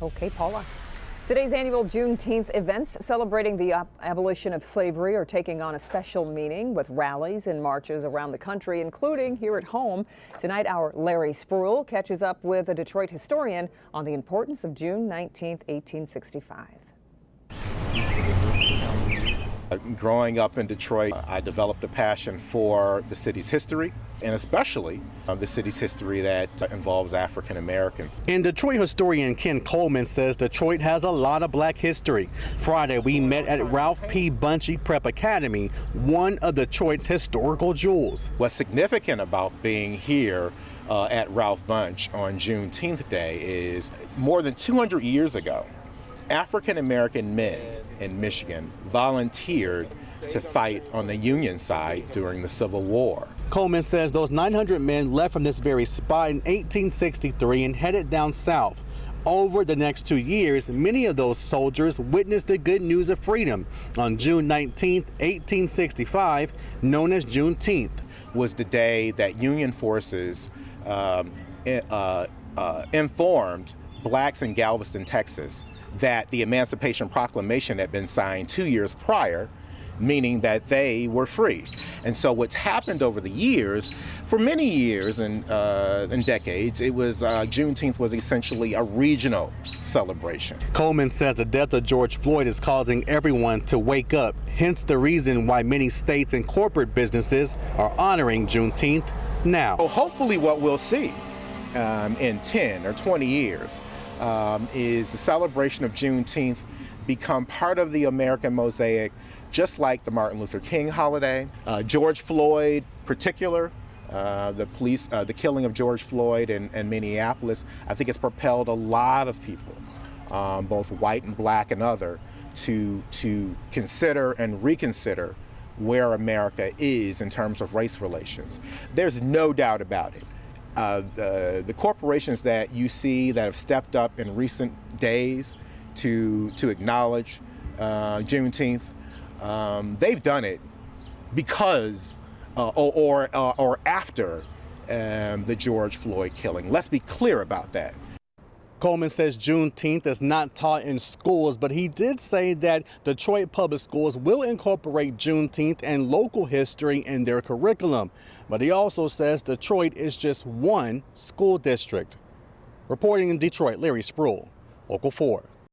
Okay, Paula. Today's annual Juneteenth events celebrating the abolition of slavery are taking on a special meaning with rallies and marches around the country, including here at home. Tonight, our Larry Spruill catches up with a Detroit historian on the importance of June 19th, 1865. Growing up in Detroit, I developed a passion for the city's history, and especially the city's history that involves African Americans. And Detroit historian Ken Coleman says Detroit has a lot of black history. Friday, we met at Ralph P. Bunchy Prep Academy, one of Detroit's historical jewels. What's significant about being here at Ralph Bunch on Juneteenth Day is more than 200 years ago, African American men in Michigan volunteered to fight on the Union side during the Civil War. Coleman says those 900 men left from this very spot in 1863 and headed down south. Over the next 2 years, many of those soldiers witnessed the good news of freedom. On June 19, 1865, known as Juneteenth, was the day that Union forces informed blacks in Galveston, Texas, that the Emancipation Proclamation had been signed 2 years prior, meaning that they were free. And so what's happened over the years, for many years and decades, it was Juneteenth was essentially a regional celebration. Coleman says the death of George Floyd is causing everyone to wake up, hence the reason why many states and corporate businesses are honoring Juneteenth now. So hopefully what we'll see in 10 or 20 years is the celebration of Juneteenth become part of the American mosaic, just like the Martin Luther King holiday. George Floyd, particular, the killing of George Floyd in Minneapolis, I think it's propelled a lot of people, both white and black and other, to consider and reconsider where America is in terms of race relations. There's no doubt about it. The corporations that you see that have stepped up in recent days to acknowledge Juneteenth, they've done it because or after the George Floyd killing. Let's be clear about that. Coleman says Juneteenth is not taught in schools, but he did say that Detroit public schools will incorporate Juneteenth and local history in their curriculum. But he also says Detroit is just one school district. Reporting in Detroit, Larry Spruill, Local 4.